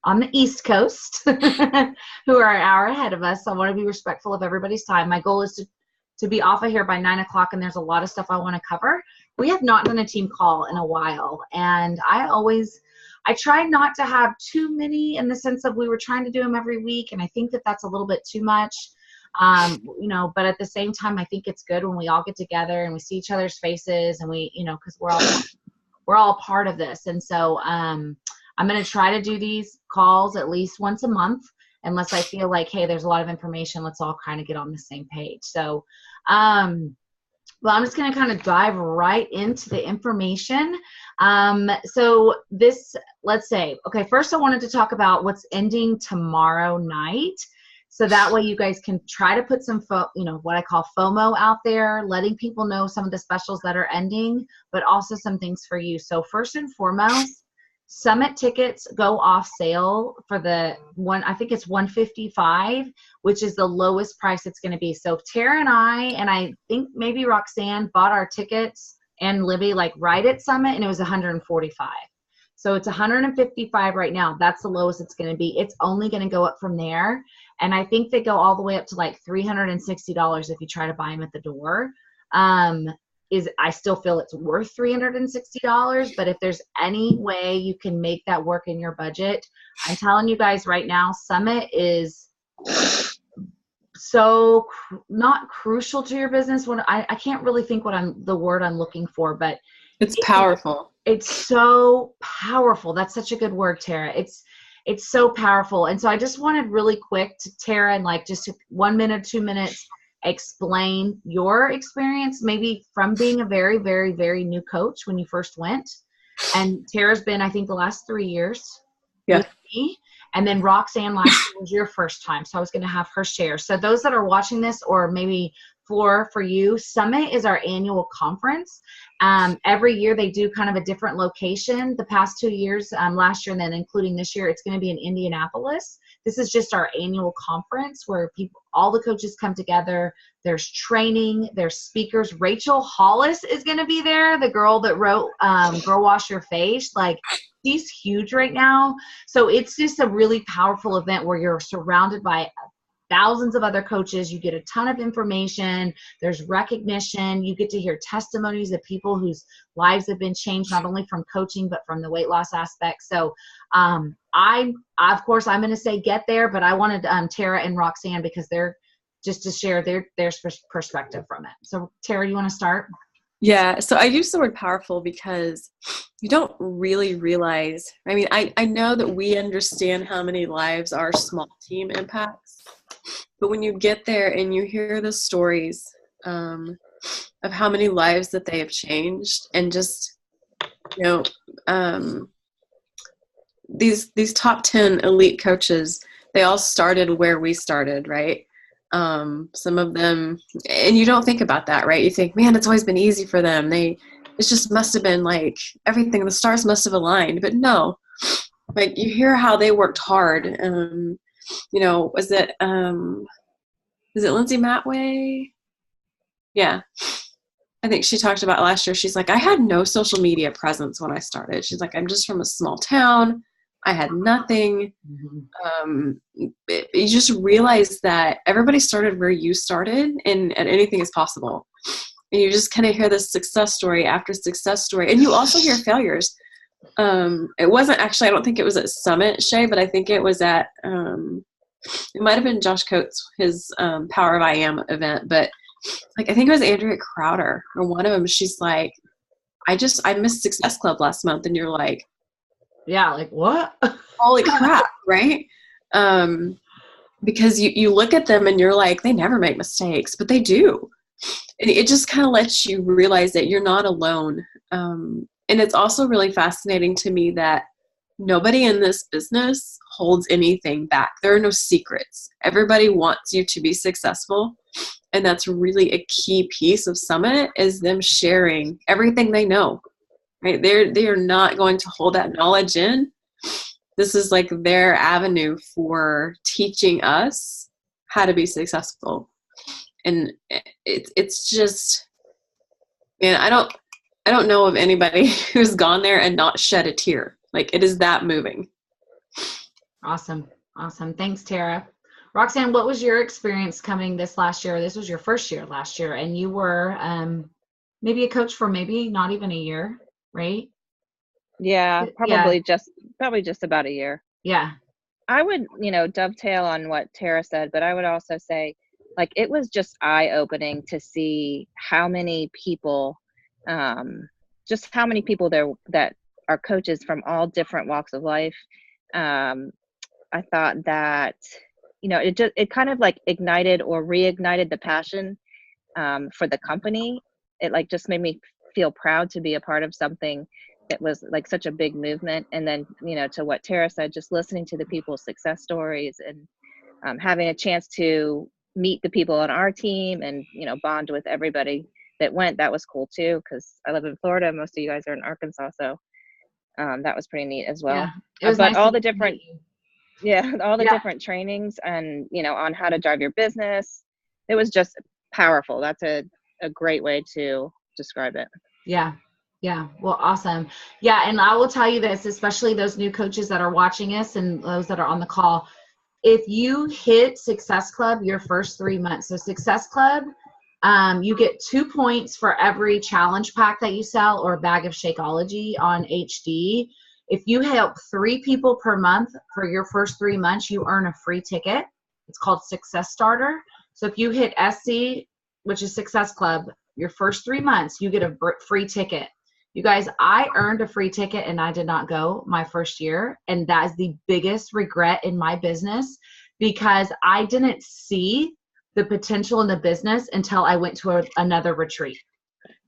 on the East Coast who are an hour ahead of us. So I want to be respectful of everybody's time. My goal is to be off of here by 9 o'clock, and there's a lot of stuff I want to cover. We have not done a team call in a while, and I try not to have too many in the sense of we were trying to do them every week, and I think that that's a little bit too much. But at the same time, I think it's good when we all get together and we see each other's faces, and we, because we're all part of this. And so I'm going to try to do these calls at least once a month, unless I feel like, hey, there's a lot of information. Let's all kind of get on the same page. So, well, I'm just going to kind of dive right into the information. So this, let's say, okay, first I wanted to talk about what's ending tomorrow night. So that way you guys can try to put some, what I call FOMO out there, letting people know some of the specials that are ending, but also some things for you. So first and foremost, Summit tickets go off sale for I think it's $155, which is the lowest price it's going to be. So Tara and I think maybe Roxanne bought our tickets and Libby right at Summit, and it was $145. So it's $155 right now. That's the lowest it's going to be. It's only going to go up from there. And I think they go all the way up to $360 if you try to buy them at the door. I still feel it's worth $360, but if there's any way you can make that work in your budget, I'm telling you guys right now, Summit is so not crucial to your business. I can't really think the word I'm looking for, but it's powerful. It's so powerful. That's such a good word, Tara. It's so powerful. And so I just wanted really quick to Tara and just 1 minute, 2 minutes, explain your experience, maybe from being a very, very, very new coach when you first went. And Tara's been, I think, the last 3 years with me. And then Roxanne last year was your first time. So I was going to have her share. So those that are watching this, or maybe Floor for you, Summit is our annual conference. Every year they do kind of a different location. The past 2 years, last year and then including this year, it's going to be in Indianapolis. This is just our annual conference where all the coaches come together. There's training, there's speakers. Rachel Hollis is going to be there, the girl that wrote Girl Wash Your Face. She's huge right now. So it's just a really powerful event where you're surrounded by thousands of other coaches. You get a ton of information. There's recognition. You get to hear testimonies of people whose lives have been changed, not only from coaching, but from the weight loss aspect. So of course, I'm going to say get there, but I wanted Tara and Roxanne because they're just to share their perspective from it. So Tara, you want to start? Yeah. So I use the word powerful because you don't really realize, I know that we understand how many lives our small team impacts, but when you get there and you hear the stories of how many lives that they have changed, and just, these top 10 elite coaches, they all started where we started, right? Some of them, and you don't think about that, right? You think, man, it's always been easy for them. It just must have been everything, the stars must have aligned. But no, you hear how they worked hard. Is it Lindsay Matway? Yeah. I think she talked about last year. She's like, I had no social media presence when I started. She's like, I'm just from a small town. I had nothing. You just realize that everybody started where you started, and anything is possible. And you just kind of hear this success story after success story. And you also hear failures. It wasn't actually, I don't think it was at Summit, Shay, but I think it was at, it might've been Josh Coates, his Power of I Am event. But I think it was Andrea Crowder or one of them. She's like, I missed Success Club last month. And you're like, yeah, what? Holy crap, right? Because you look at them and you're like, they never make mistakes, but they do. And it just kind of lets you realize that you're not alone. And it's also really fascinating to me that nobody in this business holds anything back. There are no secrets. Everybody wants you to be successful. And that's really a key piece of Summit, is them sharing everything they know. Right? They are not going to hold that knowledge in. This is their avenue for teaching us how to be successful. And it's just, man, I don't know of anybody who's gone there and not shed a tear. It is that moving. Awesome. Awesome. Thanks, Tara. Roxanne, what was your experience coming this last year? This was your first year last year, and you were maybe a coach for maybe not even a year, right? Yeah, Yeah. probably just about a year. Yeah. I would, dovetail on what Tara said, but I would also say, like, it was just eye-opening to see how many people, just how many people there that are coaches from all different walks of life. I thought that, it kind of like ignited or reignited the passion for the company. It like just made me feel proud to be a part of something that was like such a big movement. And then, to what Tara said, just listening to the people's success stories and having a chance to meet the people on our team and, bond with everybody that went, that was cool too. Cause I live in Florida. Most of you guys are in Arkansas. So that was pretty neat as well. Yeah. It was But nice all to the get to different, meet you. all the Yeah. different trainings and, on how to drive your business, it was just powerful. That's a great way to describe it. Yeah. Yeah. Well, awesome. Yeah. And I will tell you this, especially those new coaches that are watching us and those that are on the call. If you hit Success Club your first 3 months, so Success Club, you get 2 points for every challenge pack that you sell or a bag of Shakeology on HD. If you help 3 people per month for your first 3 months, you earn a free ticket. It's called Success Starter. So if you hit SC, which is Success Club, your first 3 months, you get a free ticket. You guys, I earned a free ticket and I did not go my first year. And that is the biggest regret in my business because I didn't see the potential in the business until I went to another retreat.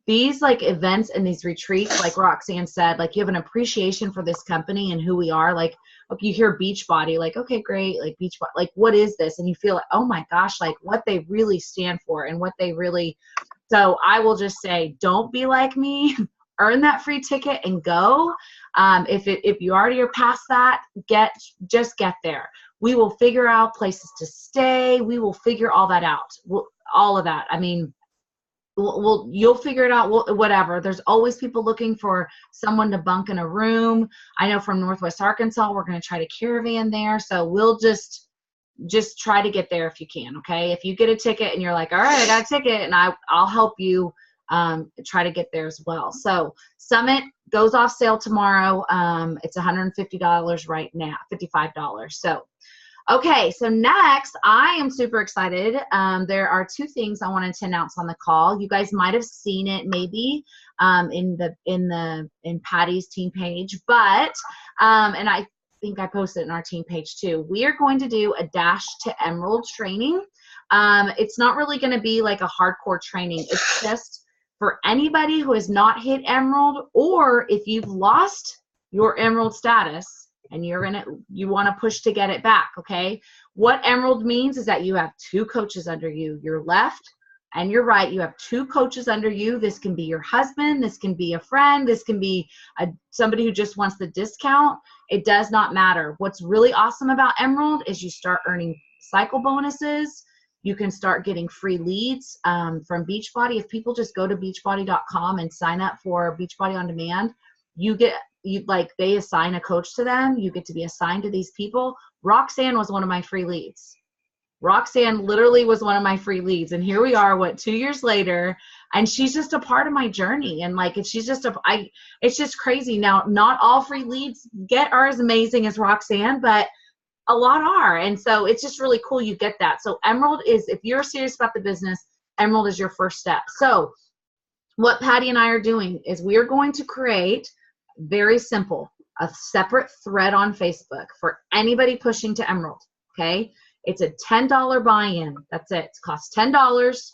These like events and these retreats, like Roxanne said, like you have an appreciation for this company and who we are. Like, okay, you hear Beachbody, like, okay, great, like Beachbody, like what is this? And you feel like, oh my gosh, like what they really stand for and what they really. So I will just say, don't be like me. Earn that free ticket and go. If you already are past that, just get there. We will figure out places to stay. We will figure all that out. All of that. I mean, you'll figure it out. Whatever. There's always people looking for someone to bunk in a room. I know from Northwest Arkansas, we're going to try to caravan there. So we'll just try to get there if you can. Okay. If you get a ticket and you're like, all right, I got a ticket, and I'll help you. Try to get there as well. So Summit goes off sale tomorrow. It's $150 right now, $55. So, okay. So next, I am super excited. There are 2 things I wanted to announce on the call. You guys might have seen it maybe in Patty's team page, but and I think I posted it in our team page too. We are going to do a Dash to Emerald training. It's not really going to be like a hardcore training. It's just for anybody who has not hit Emerald, or if you've lost your Emerald status and you want to push to get it back, okay? What Emerald means is that you have 2 coaches under you, your left and your right. You have 2 coaches under you. This can be your husband. This can be a friend. This can be somebody who just wants the discount. It does not matter. What's really awesome about Emerald is you start earning cycle bonuses. You can start getting free leads from Beachbody. If people just go to beachbody.com and sign up for Beachbody On Demand, they assign a coach to them. You get to be assigned to these people. Roxanne was one of my free leads. Roxanne literally was one of my free leads. And here we are, 2 years later, and she's just a part of my journey. And like, it's just crazy. Now, not all free leads are as amazing as Roxanne, but a lot are. And so it's just really cool you get that. So Emerald is, if you're serious about the business, Emerald is your first step. So what Patty and I are doing is we are going to create, very simple, a separate thread on Facebook for anybody pushing to Emerald, okay? It's a $10 buy-in. That's it. It costs $10.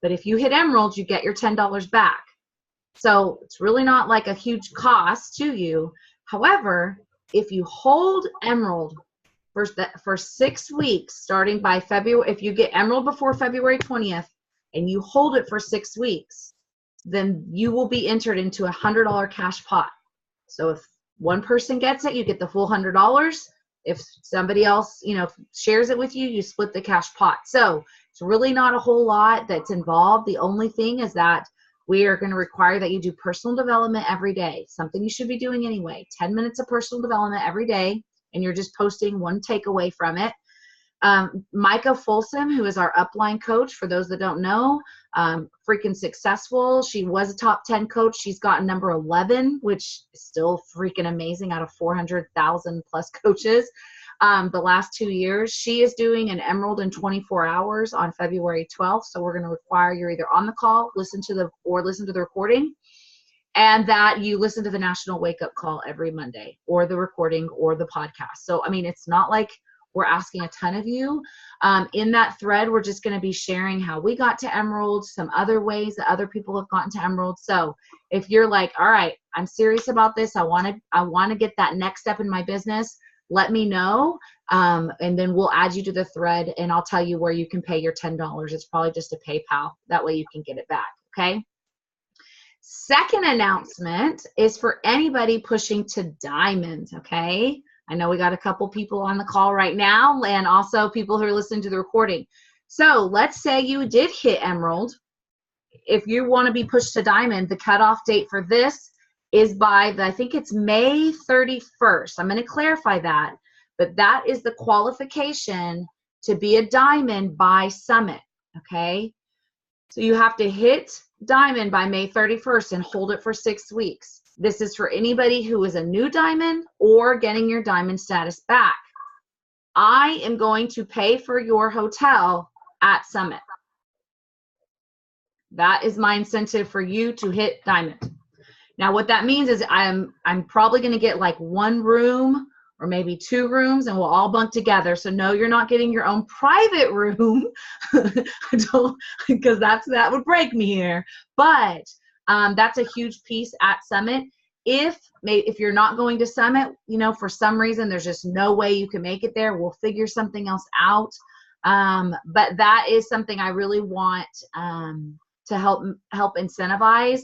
But if you hit Emerald, you get your $10 back. So it's really not like a huge cost to you. However, if you hold Emerald for 6 weeks, starting by February, if you get Emerald before February 20th and you hold it for 6 weeks, then you will be entered into a $100 cash pot. So if one person gets it, you get the full $100. If somebody else, shares it with you, you split the cash pot. So it's really not a whole lot that's involved. The only thing is that we are going to require that you do personal development every day, something you should be doing anyway. 10 minutes of personal development every day. and you're just posting one takeaway from it. Micah Folsom, who is our upline coach, for those that don't know, freaking successful. She was a top 10 coach. She's gotten number 11, which is still freaking amazing out of 400,000 plus coaches. The last 2 years, she is doing an Emerald in 24 hours on February 12th. So we're going to require you're either on the call, listen to the recording, and that you listen to the National Wake Up Call every Monday, or the recording, or the podcast. So, I mean, it's not like we're asking a ton of you. In that thread, we're just going to be sharing how we got to Emerald, some other ways that other people have gotten to Emerald. So if you're like, all right, I'm serious about this, I want to get that next step in my business, let me know. And then we'll add you to the thread, and I'll tell you where you can pay your $10. It's probably just a PayPal. That way you can get it back. Okay. Second announcement is for anybody pushing to Diamond. Okay. I know we got a couple people on the call right now, and also people who are listening to the recording. So let's say you did hit Emerald. If you want to be pushed to Diamond, the cutoff date for this is by, I think it's May 31st. I'm going to clarify that, but that is the qualification to be a Diamond by Summit, okay? So you have to hit Diamond by May 31st and hold it for 6 weeks. This is for anybody who is a new Diamond or getting your Diamond status back. I am going to pay for your hotel at Summit. That is my incentive for you to hit Diamond. Now, what that means is I'm probably going to get like one room or maybe 2 rooms, and we'll all bunk together. So no, you're not getting your own private room, because that would break me here. But that's a huge piece at Summit. If you're not going to Summit, you know, for some reason there's just no way you can make it there, we'll figure something else out. But that is something I really want to help incentivize.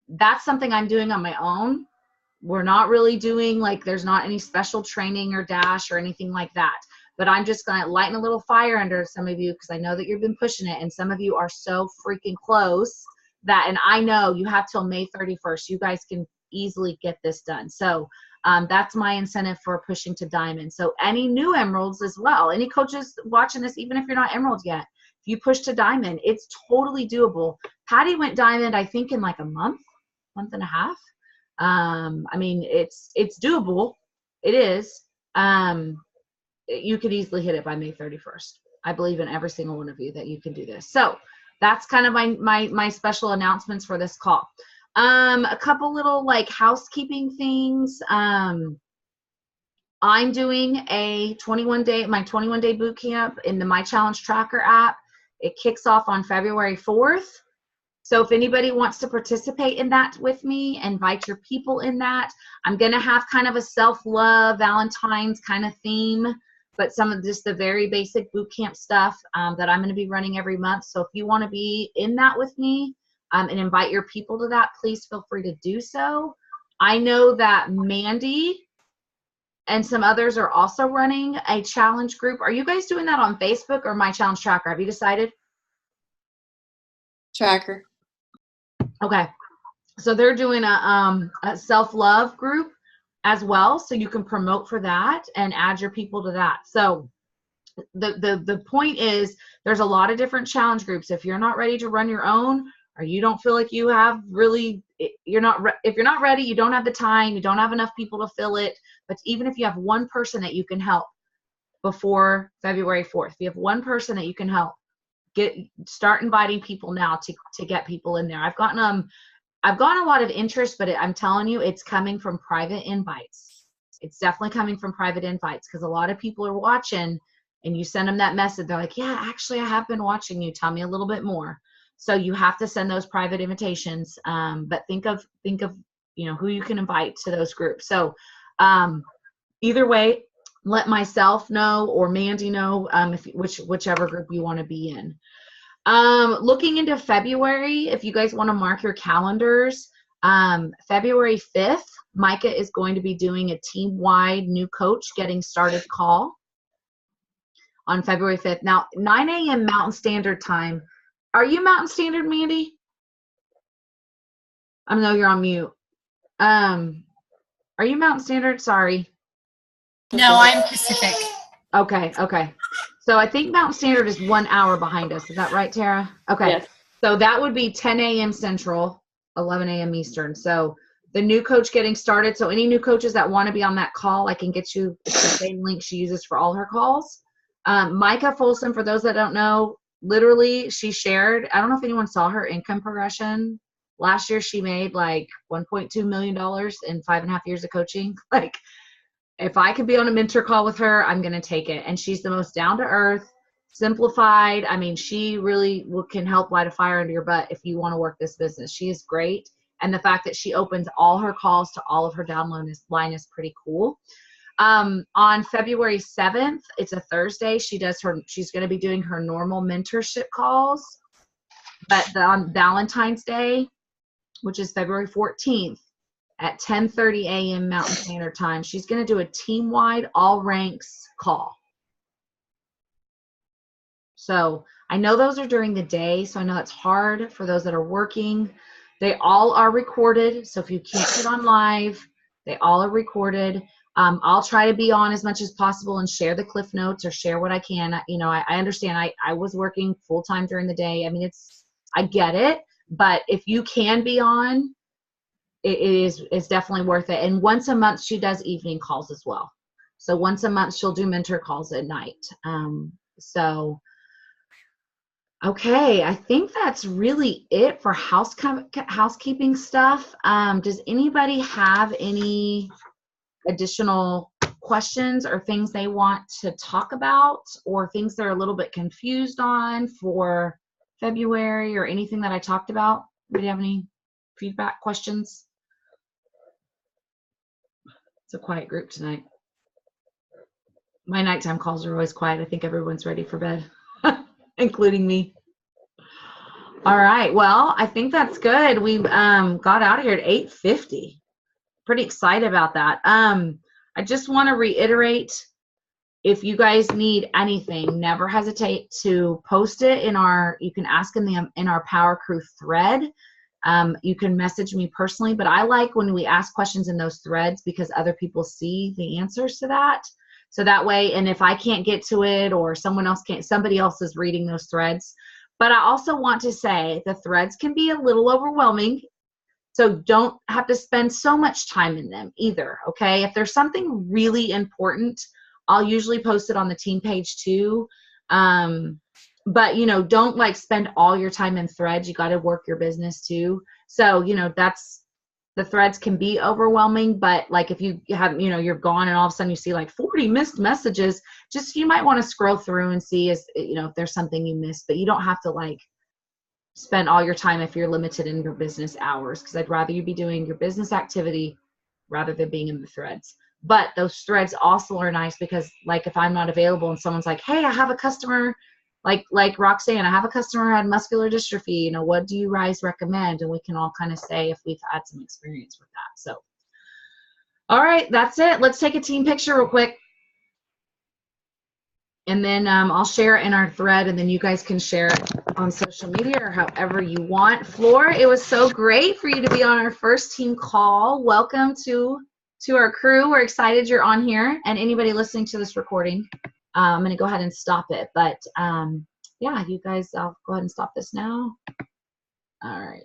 That's something I'm doing on my own. We're not really doing, like, there's not any special training or dash or anything like that. But I'm just going to lighten a little fire under some of you, because I know that you've been pushing it, and some of you are so freaking close that, and I know you have till May 31st. You guys can easily get this done. So that's my incentive for pushing to Diamond. So any new Emeralds as well, any coaches watching this, even if you're not Emerald yet, if you push to Diamond, it's totally doable. Patty went Diamond, I think, in like a month and a half. I mean, it's doable. It is. You could easily hit it by May 31st. I believe in every single one of you that you can do this. So that's kind of my special announcements for this call. A couple little like housekeeping things. I'm doing my 21-day boot camp in the My Challenge Tracker app. It kicks off on February 4th. So if anybody wants to participate in that with me, invite your people in that. I'm going to have kind of a self-love Valentine's kind of theme, but some of just the very basic boot camp stuff that I'm going to be running every month. So if you want to be in that with me and invite your people to that, please feel free to do so. I know that Mandy and some others are also running a challenge group. Are you guys doing that on Facebook or My Challenge Tracker? Have you decided? Tracker. Okay, so they're doing a self-love group as well, so you can promote for that and add your people to that. So the point is, there's a lot of different challenge groups. If you're not ready to run your own, or you don't feel like you have really, if you're not ready, you don't have the time, you don't have enough people to fill it, but even if you have one person that you can help before February 4th, if you have one person that you can help, start inviting people now to get people in there. I've gotten a lot of interest, but I'm telling you, it's coming from private invites. It's definitely coming from private invites, because a lot of people are watching, and you send them that message. They're like, yeah, actually, I have been watching you. Tell me a little bit more. So you have to send those private invitations. But think of who you can invite to those groups. So either way, let myself know or Mandy know whichever group you want to be in. Looking into February, if you guys want to mark your calendars, February 5th, Micah is going to be doing a team-wide new coach getting started call on February 5th. Now, 9 a.m. Mountain Standard Time. Are you Mountain Standard, Mandy? I know you're on mute. Are you Mountain Standard? Sorry. No, I'm Pacific. Okay. So I think Mountain Standard is 1 hour behind us. Is that right, Tara? Okay. Yes. So that would be 10 a.m. Central, 11 a.m. Eastern. So the new coach getting started. So any new coaches that want to be on that call, I can get you the same link she uses for all her calls. Micah Folsom, for those that don't know, literally she shared, I don't know if anyone saw her income progression. Last year she made like $1.2 million in 5.5 years of coaching. Like, if I could be on a mentor call with her, I'm going to take it. And she's the most down to earth, simplified. I mean, she really can help light a fire under your butt if you want to work this business. She is great. And the fact that she opens all her calls to all of her download line is pretty cool. On February 7th, it's a Thursday. She's going to be doing her normal mentorship calls. But on Valentine's Day, which is February 14th, at 10:30 a.m. Mountain Standard Time, she's going to do a team-wide all ranks call. So I know those are during the day, so I know it's hard for those that are working. They all are recorded, so if you can't get on live, they all are recorded. I'll try to be on as much as possible and share the cliff notes or share what I can. You know, I understand I was working full-time during the day. I mean, I get it, but if you can be on, it's definitely worth it. And once a month, she does evening calls as well. So once a month, she'll do mentor calls at night. Okay, I think that's really it for housekeeping stuff. Does anybody have any additional questions or things they want to talk about, or things they're a little bit confused on for February, or anything that I talked about? Do you have any feedback, questions? It's a quiet group tonight. My nighttime calls are always quiet. I think everyone's ready for bed, including me. All right. Well, I think that's good. We got out of here at 8:50. Pretty excited about that. I just want to reiterate, if you guys need anything, never hesitate to post it you can ask in our Power Crew thread. You can message me personally, but I like when we ask questions in those threads because other people see the answers to that. So that way, and if I can't get to it or someone else can't, somebody else is reading those threads. But I also want to say the threads can be a little overwhelming. So don't have to spend so much time in them either, okay? If there's something really important, I'll usually post it on the team page too. But, you know, don't like spend all your time in threads. You got to work your business too. So, you know, the threads can be overwhelming, but like if you have, you know, you're gone and all of a sudden you see like 40 missed messages, you might want to scroll through and see if there's something you missed, but you don't have to like spend all your time if you're limited in your business hours, because I'd rather you be doing your business activity rather than being in the threads. But those threads also are nice because like if I'm not available and someone's like, hey, I have a customer, like Roxanne, I have a customer who had muscular dystrophy, you know, what do you guys recommend? And we can all kind of say if we've had some experience with that. So, all right, that's it. Let's take a team picture real quick. And then I'll share it in our thread, and then you guys can share it on social media or however you want. Floor, it was so great for you to be on our first team call. Welcome to our crew. We're excited you're on here. And anybody listening to this recording, I'm going to go ahead and stop it. But yeah, you guys, I'll go ahead and stop this now. All right.